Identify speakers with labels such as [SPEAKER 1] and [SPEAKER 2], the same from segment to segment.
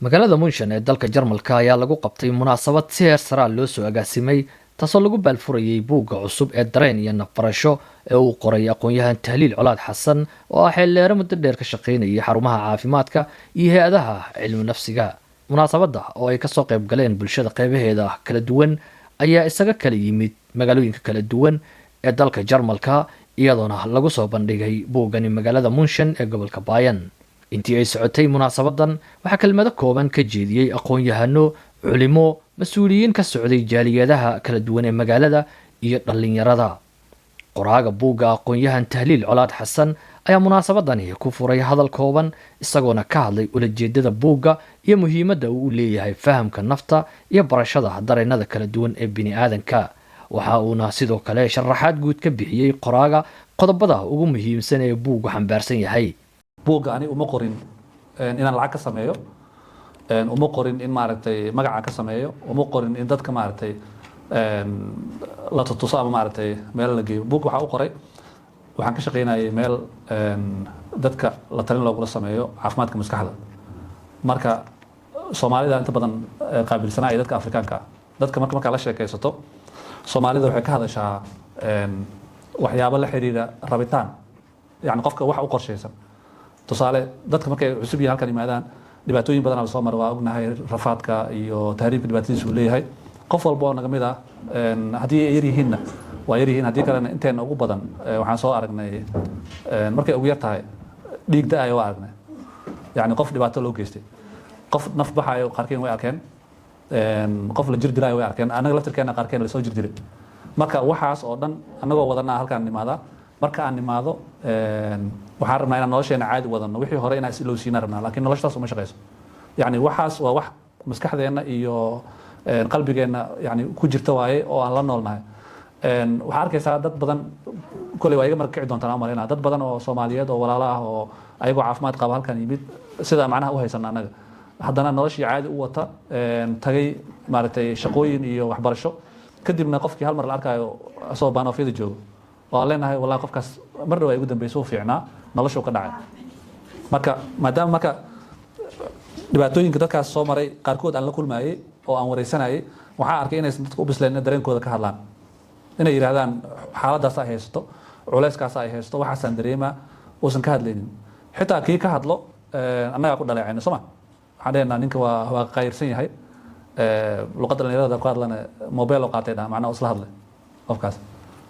[SPEAKER 1] magaalada Munshan ee dalka Jarmalka ayaa lagu qabtay munaasabad si heer sare loo soo agaasimay taasoo lagu baalfurayay buugga cusub ee dareen iyo nafbarasho ee uu qoray aqoon-yahan Tahliil Colaad Xasan oo ah xeelleere muddo dheer ka shaqeynaya xarumaha caafimaadka iyo hay'adaha cilmi nafsiga. munaasabadda oo ay ka soo qayb galeen bulshada qaybaheeda kala duwan ayaa isaga kala yimid magaalooyinka kala duwan ee dalka Jarmalka iyadoona lagu soo bandhigay buuggani magaalada Munshan ee gobolka Bayern. intii ay socotay munaasabadan waxaa kelmado kooban ka jeediyey aqoon-yahano culimo mas-uuliyiin ka socday jaaliyadaha kala duwan ee magaalada iyo dhalinyarada. qoraaga buugga aqoon-yahan Tahliil Colaad Xasan ayaa munaasabadani ku furay hadal kooban isagoona ka hadlay ulajeedada buugga iyo muhiimadda uu leeyahay fahamka nafta iyo barashada dareenada kala duwan ee bini'aadanka. waxa uuna sidoo kale sharaxaad guud ka bixiyey qoraaga qodobada ugu muhiimsan ee buuggu xambaarsan yahay.
[SPEAKER 2] buugga ani uma qorin inaan lacag ka sameeyo, uma qorin in maaragtay magaca ka sameeyo, uma qorin in dadka maaragtay la tutuso ama maaragtay meel la geeyo. buugga waxaa u qoray waxaan ka shaqeynayay meel dadka la talin loogula sameeyo caafimaadka maskaxda. marka Soomaalida inta badan qaabilsanaa iyo dadka Afrikaanka ah dadka marka la sheekaysato Soomaalida waxay ka hadashaa waxyaabo la xiriira rabitaan, yani qofka wax u qorshaysan. tusaale dadka markay cusub yihiin halkan yimaadaan dhibaatooyin badan la soo maray, waa ognahay rafaadka iyo tahriibka dhibaatadiisa uu leeyahay. qof walba oo naga mid ah haddii ay yar yihiinna waa yar yihiin, haddii kalena inteena ugu badan waxaan soo aragnay markay ugu yar tahay dhiig da-ayo waa aragnay, yani qof dhibaato loo geystay, qof naf baxayo qaarkeen way arkeen, qof la jir dilaayo way arkeen, annaga laftirkeena qaarkeen lasoo jir dilay. marka waxaas oo dhan annagoo wadanaa halkaan nimaadaa. marka aan nimaado waxaan rabnaa inaan nolosheena caadi wadano, wixii hore inaan ilowsiina rabnaa, laakiin noloshaas uma shaqeyso. yani waxaas waa wax maskaxdeena iyo qalbigeena yani ku jirta waaye oo aan la noolnahay. waxaa arkaysaa dad badan koley waa iga markici doontaan aan malaynaa, dad badan oo Soomaaliyeed oo walaalo ah oo ayagoo caafimaad qaba halkan yimid sida macnaha u haysan annaga, haddana noloshii caadi u wata, tagay maaragtay shaqooyin iyo waxbarasho, kadibna qofkii hal mar la arkayo asoo baanoofyada joogo oo leenahay wallahi qofkaas mar dhaw ay ugu dambeysay uu fiicnaa, noloshu ka dhacay. marka maadaama marka dhibaatooyinka dadkaas soo maray qaarkood aan la kulmayay oo aan wareysanayay, waxaan arkay inaysan dadku u bisleen in dareenkooda ka hadlaan, inay yiraahdaan xaaladaas ay haysto, culayskaas ay haysto, waxaasaan dareemaa, uusan ka hadlaynin. xitaa kii ka hadlo annagaa ku dhaleecayna soo ma, waxaan dhahayna ninka waa qayrsan yahay, luqadda dhalinyarada ku hadlana mobile oo qaatay dhaha macnaha isla hadlay qofkaas.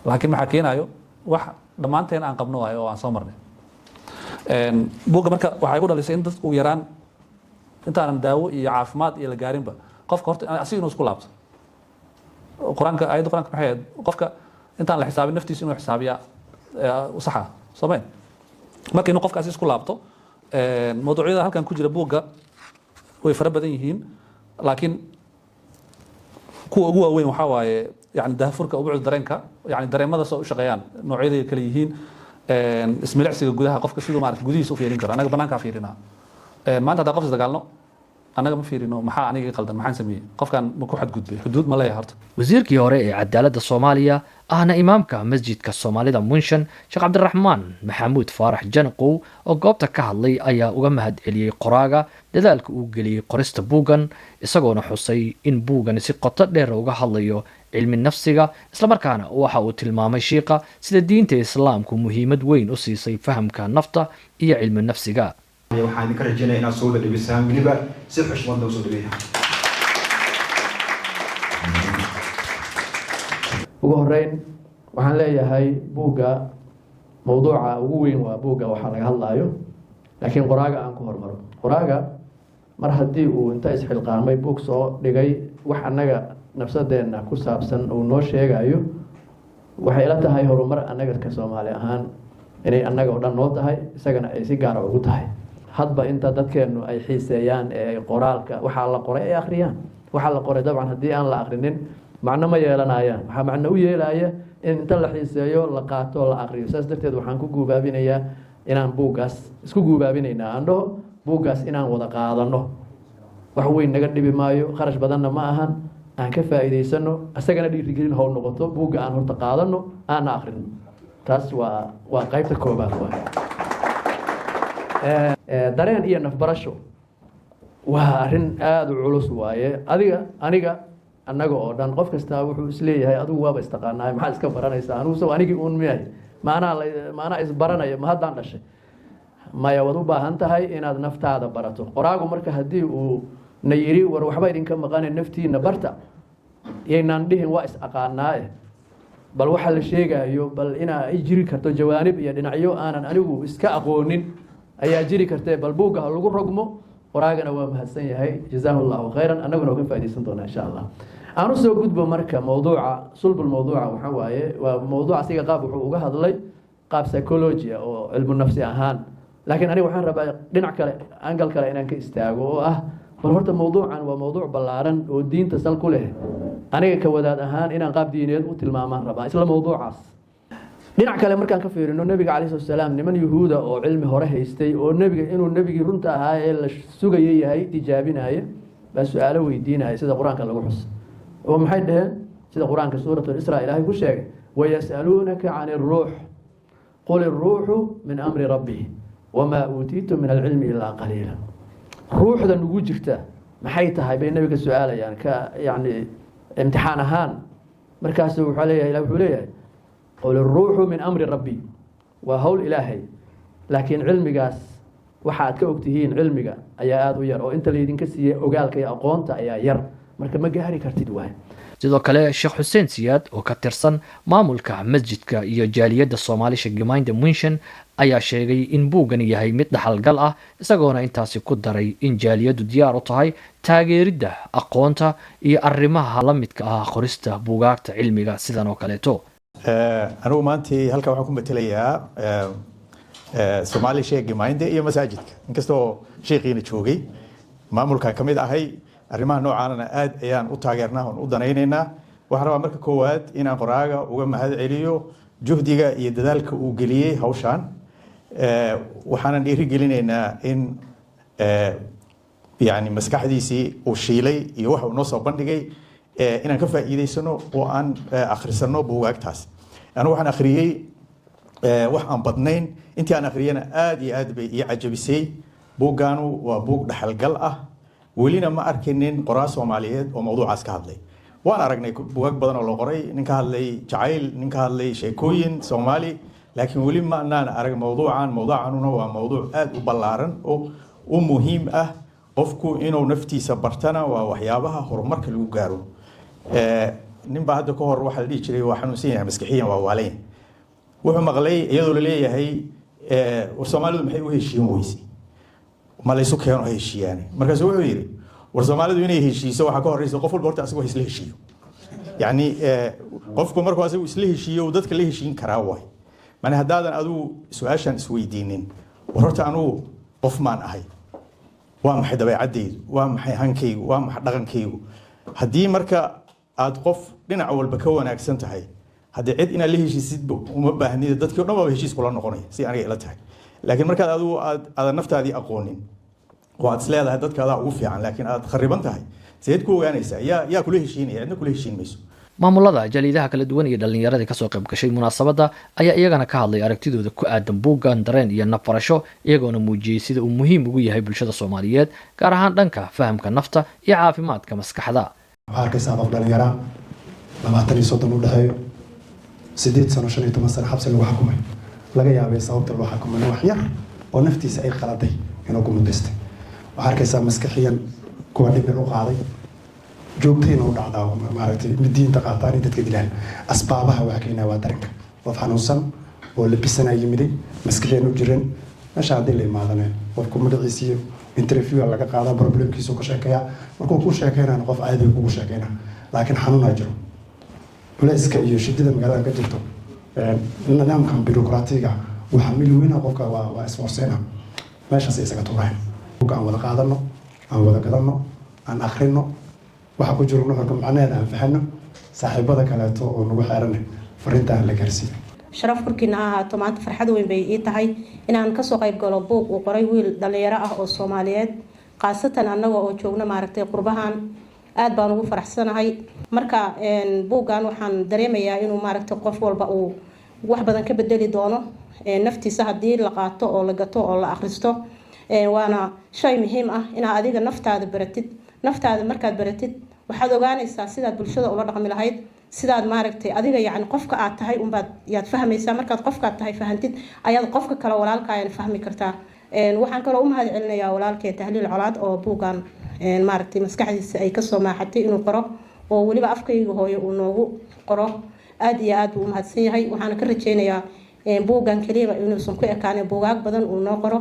[SPEAKER 2] laakiin maxaa keenayo wax dhammaanteen aan qabno waayo oo aan soo marnay. buugga marka waxay ku dhalisay in dadku yaraan intaanan daawo iyo caafimaad iyo la gaarinba qofka horta asiga inuu isku laabto. quraanka ayadda quraanka maxay ahayd qofka intaan la xisaabin naftiisa inuu xisaabiya saxa soomeen. marka inuu qofkaas isku laabto mawduucyada halkan ku jira buugga way fara badan yihiin, laakiin kuwa ugu waaweyn waxaa waaye يعني دهفورك أو بعد درينك يعني درين ماذا سووا شقيان نوعية كليهين اسملعسي جودها قفك شو ما عرف جودي سوف يرينكر أنا قبلنا كافيرنا ما أنت قفز دقالنا أنا قبل فيرينه محا أنا قلدن محا نسميه قف كان مكوحد جود حدود ما لا يهرت.
[SPEAKER 1] wasiirkii hore ee cadaaladda Soomaaliya ahna imaamka masjidka Soomaalida Munshan Sheekh Cabdiraxmaan Maxamuud Faarax Janqow oo goobta ka hadlay ayaa uga mahad celiyay qoraaga dadaalka uu geliyay qorista buuggan, isagoona xusay in buuggan si qoto dheer uga hadlayo cilmi nafsiga, isla markaana waxa uu tilmaamay sheekha sida diinta Islaamku muhiimad weyn u siisay fahamka nafta iyo cilmi nafsiga.
[SPEAKER 3] waxaan idinka rajaynayaa inaad soo dhibisaan weliba si xushmad loo soo dhibayaa.
[SPEAKER 4] ugu horeyn waxaan leeyahay buugga mawduuca ugu weyn waa buugga waxaa laga hadlaayo, laakiin qoraaga aan ku hormaro. qoraaga mar haddii uu inta isxilqaamay buug soo dhigay wax annaga nafsadeena ku saabsan uu noo sheegayo, waxay ila tahay horumar annaga ka Soomaali ahaan inay annaga oo dhan noo tahay, isagana ay si gaar ah ugu tahay. hadba inta dadkeenu ay xiiseeyaan ee qoraalka waxa la qoray ay akhriyaan, waxa la qoray dabcan haddii aan la akhrinin macno ma yeelanayaan. waxaa macno u yeelaya in inta la xiiseeyo la qaato la akhriyo. saas darteed waxaan ku guubaabinayaa inaan buuggaas isku guubaabinaynaa, aan dhaho buuggaas inaan wada qaadano, wax weyn naga dhibi maayo, kharash badanna ma ahan, aan ka faa'iidaysano, asagana dhiirigelin how noqoto, buugga aan horta qaadano aana akhrino. taas waa qaybta koobaad. dareen iyo nafbarasho waa arrin aada u culus waaye aniga annaga oo dhan qof kastaa wuxuu isleeyahay adigu waaba istaqaanaay maxaa iska baranaysaa anugu soo anigii uun miyahay maanaa isbaranaya ma haddaan dhashay maya waad u baahan tahay inaad naftaada barato qoraagu marka haddii uu na yiri war waxba idinka maqane naftiina barta yaynaan dhihin waa is-aqaanaae bal waxa la sheegayo bal inaa ay jiri karto jawaanib iyo dhinacyo aanan anigu iska aqoonin ayaa jiri kartee bal buugga ha lagu rogmo qoraagana waa mahadsan yahay jazaahu llahu khayran annaguna ka faaidaysan doonaa insha allah aan usoo gudbo marka mawduuca sulbulmawduuca waxaa waaye waa mawduuc asiga qaab wuxuu uga hadlay qaab psychology oo cilmu nafsi ahaan laakiin aniga waxaan rabaa dhinac kale angal kale inaan ka istaago oo ah bal horta mawduucan waa mawduuc ballaaran oo diinta sal ku leh aniga ka wadaad ahaan inaan qaab diineed u tilmaamaan rabaa isla mawduucaas dhinac kale markaan ka fiirino nebiga calayhi salatu wasalaam niman yuhuuda oo cilmi hore haystay oo nebiga inuu nebigii runta ahaa ee la sugaya yahay tijaabinaya baa su-aalo weydiinaya sida qur-aanka lagu xus oo maxay dhaheen sida qur-aanka suurat israa ilaahay ku sheegay wayas'aluunaka can iruux qul iruuxu min amri rabbi wamaa uutiitu min alcilmi ilaa qaliila ruuxda nugu jirta maxay tahay bay nebiga su-aalayaan ka yani imtixaan ahaan markaasu wuxuu leeyahay qul iruuxu min amri rabbi waa hawl ilaahay laakiin cilmigaas waxa aad ka ogtihiin cilmiga ayaa aada u yar oo inta laydinka siiyey ogaalka iyo aqoonta ayaa yar marka ma gaari kartid waay
[SPEAKER 1] sidoo kale sheekh xuseen siyaad oo ka tirsan maamulka masjidka iyo jaaliyadda soomaalisha gemeinde munshan ayaa sheegay in buuggani yahay mid dhaxalgal ah isagoona intaasi ku daray in jaaliyaddu diyaar u tahay taageeridda aqoonta iyo arrimaha la midka ah qorista buugaagta cilmiga sidan oo kaleeto
[SPEAKER 5] anigu maantii halkan waxaan ku matelayaa Somali Sheikh Gemeinde iyo masaajidka inkastoo sheekhiina joogay maamulkan ka mid ahay arrimaha noocaana aad ayaan u taageernaa oo u danaynaynaa waxaan rabaa marka koowaad inaan qoraaga uga mahad celiyo juhdiga iyo dadaalka uu geliyey hawshan waxaanan dhiirigelinaynaa in yani maskaxdiisii uu shiilay iyo waxa uu noo soo bandhigay inaan ka faa'iidaysano oo aan akhrisano buugaagtaas anigu waxaan akhriyey wax aan badnayn intii aan akhriyana aad iyo aad bay ii cajabisay buuggaanu waa buug dhaxalgal ah welina ma arkinin qoraa Soomaaliyeed oo mawduucaas ka hadlay waan aragnay buugaag badan oo la qoray nin ka hadlay jacayl nin ka hadlay sheekooyin Soomaali laakiin weli ma aanan arag mawduucanuna waa mawduuc aad u ballaaran oo u muhiim ah qofku inuu naftiisa bartana waa waxyaabaha horumarka lagu gaaro nin baa hadda ka hor waxa la dhihi jiray waa xanuunsan yahay maskaxiyan waa waalayn wuxuu maqlay iyadoo la leeyahay war Soomaalidu maxay u heshiin weysay ma la isu keeno heshiiyaan markaas wuxuu yiri war Soomaalidu inay heshiiso waxa ka horeysa qof walba horta asagoo isla heshiiyo yani qofku markuu asagoo isla heshiiyo dadka la heshiin karaa way man hadaadan adu su'aashan isweydiinin war horta anu qof maan ahay waa maxay dabeecadeydu waa maxay hankaygu waa maxay dhaqankaygu hadii marka aad qof dhinac walba ka wanaagsan tahay hadii cid ina la heshiisid uma baahnida dadkii dhan waa heshiis kula noqonaya si aniga ila tahay laakiin marka aad naftaadii aqoonin waad isleedahay dadkaada ugu fiican laakiin aad khariban tahay seed ku ogaanaysaa yaa kula heshiinaya cidna kula heshiin mayso
[SPEAKER 1] maamulada jaliidaha kala duwan iyo dhalinyarada ka soo qayb gashay munaasabada ayaa iyagana ka hadlay aragtidooda ku aadan buuggan dareen iyo nafarasho iyagoona muujiyay sida uu muhiim ugu yahay bulshada Soomaaliyeed gaar ahaan dhanka fahamka nafta iyo caafimaadka maskaxda
[SPEAKER 6] waxaa arkaysaa qof dhalinyara 23 u dhaxeeyo 8 sano 15 sano xabsi lagu xukumay laga yaabay sababta loo xukumay wax yar oo naftiisa ay qaladay inuu ku mudastay waxaa arkaysaa maskaxiyan kuwa dhib u qaaday joogtayna u dhacdaa maaragtay midiinta qaataan dadka dilaan asbaabaha waxa keenaa waa dareenka qof xanuunsan oo labisana yimiday maskaxiyan u jiran meesha hadii la imaadana qofku magaciisa interview laga qaada problemkiisa ku sheekaya markuu ku sheekeynaa qof caadi ku sheekeyna laakiin xanuun jiro culayska iyo shidada magaalada ka jirto nidaamka bureaucratic-ga waxa milweyna qofka waa isforceena meeshaas isaga tuuraan aan wada qaadano aan wada gadano aan akhrino waxa ku jiro nuxurka macnaheeda aan fahano saaxiibada kaleeto oo nagu xeeranay fariintaan la gaarsiiyo
[SPEAKER 7] sharaf korkiina ahaato maanta farxad weyn bay ii tahay inaan kasoo qayb galo buug uu qoray wiil dhalinyaro ah oo Soomaaliyeed qaasatan annaga oo joogna maaragtay qurbahan aad baan ugu faraxsanahay marka buuggan waxaan dareemayaa inuu maaragtay qof walba uu wax badan ka bedeli doono naftiisa hadii la qaato oo la gato oo la akhristo waana shay muhiim ah inaad adiga naftaada baratid. Naftaada markaad baratid waxaad ogaanaysaa sidaad bulshada ula dhaqmi lahayd, sidaad maaragtay adiga yacni qofka aad tahay unbaad yaad fahmaysaa. markaad qofkaad tahay fahantid ayaad qofka kale walaalkaayana fahmi kartaa. waxaan kaloo u mahadcelinayaa walaalkay Tahliil Colaad oo buugan maaragtay maskaxdiisa ay kasoo maaxatay inuu qoro oo weliba afkayga hooyo uu noogu qoro. aad iyo aad buu u mahadsan yahay. waxaan ka rajaynayaa buugan kaliya inuusan ku ekaanin buugaag badan uu noo qoro,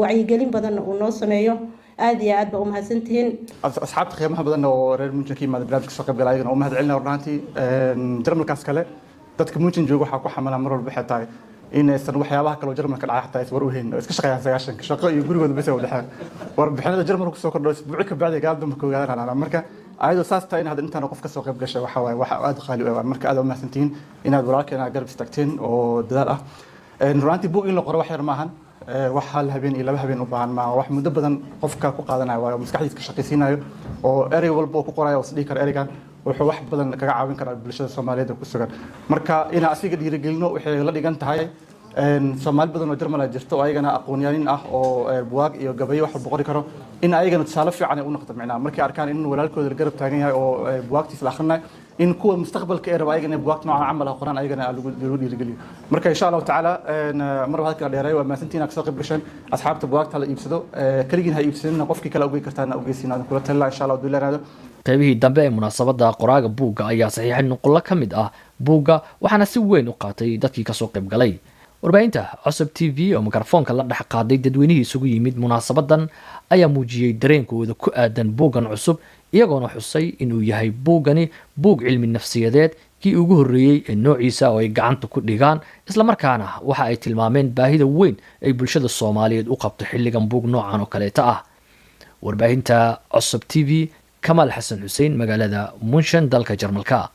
[SPEAKER 7] wacyigelin badanna uu noo sameeyo. aad iyo aad baa u mahadsantihiin.
[SPEAKER 8] asxaabta qiimaha badan oo reer Muujin ka yimaada barnaamijka soo qayb galay ayagana u mahadcelinaa runtii jarmalkaas kale dadka Muujin jooga waxaa ku xamalaan mar walba waxay tahay in aysan waxyaabaha kale oo jarmalka dhacay xataa iswar u hayn oo iska shaqeeyaan 9 shaqo iyo gurigooda bas u dhaxaan warbixinada jarmalku ku soo kordho isbuuci ka bacdi gaal dumar ka ogaadaan marka ayadoo saas tahay in hadda intaan qof ka soo qayb gashay waxa waaye waxa aad qaali ah marka aad u mahadsantihiin inaad walaalkeena garab istaagteen oo dadaal ah runtii buug in la qoro wax yar maahan wax hal habeen iyo laba habeen u baahan ma wax muddo badan qofka ku qaadanayo waa maskaxdiisa ka shaqaysiinayo oo erey walba ku qorayo oo sidii kar ereygan wuxuu wax badan kaga caawin karaa bulshada Soomaaliyeed ku sugan marka ina asiga dhiirigelino waxay la dhigan tahay Soomaali badan oo Jarmal ah jirto ayagana aqoon-yahanin ah oo buug iyo gabayo wax boqori karo in ayagana tusaale fiican ay u noqdo macnaha markay arkaan in walaalkooda la garab taagan yahay oo buugtiisa la akhrinayo in kuwa mustaqbalka ee raba ayagana buugta noocan camal ah qoraan ayagana lagu dhiirigeliyo marka insha Allah taala mar wada kala dheeray waa maasantiina ka soo qayb gashan asxaabta buugta la iibsado kaligiin ha iibsadina qofkii kale ugu kartaana u geysinaad kula talaa insha Allah duuleeraado
[SPEAKER 1] qaybihii dambe ee munaasabada qoraaga buugga ayaa saxiixay nuqul ka mid ah buugga waxaana si weyn u qaatay dadkii ka soo qayb galay. warbaahinta Cusub TV oo mikrofoonka la dhex qaaday dadweynihii isugu yimid munaasabadan ayaa muujiyay dareenkooda ku aadan buuggan cusub iyagoona xusay inuu yahay buuggani buug cilmi nafsiyadeed kii ugu horreeyay ee noociisa oo ay gacanta ku dhigaan isla markaana waxa ay tilmaameen baahida weyn ay bulshada Soomaaliyeed u qabto xilligan buug noocan oo kaleeta ah. warbaahinta Cusub TV Kamal Xasan Xuseen magaalada Munshan dalka Jarmalka.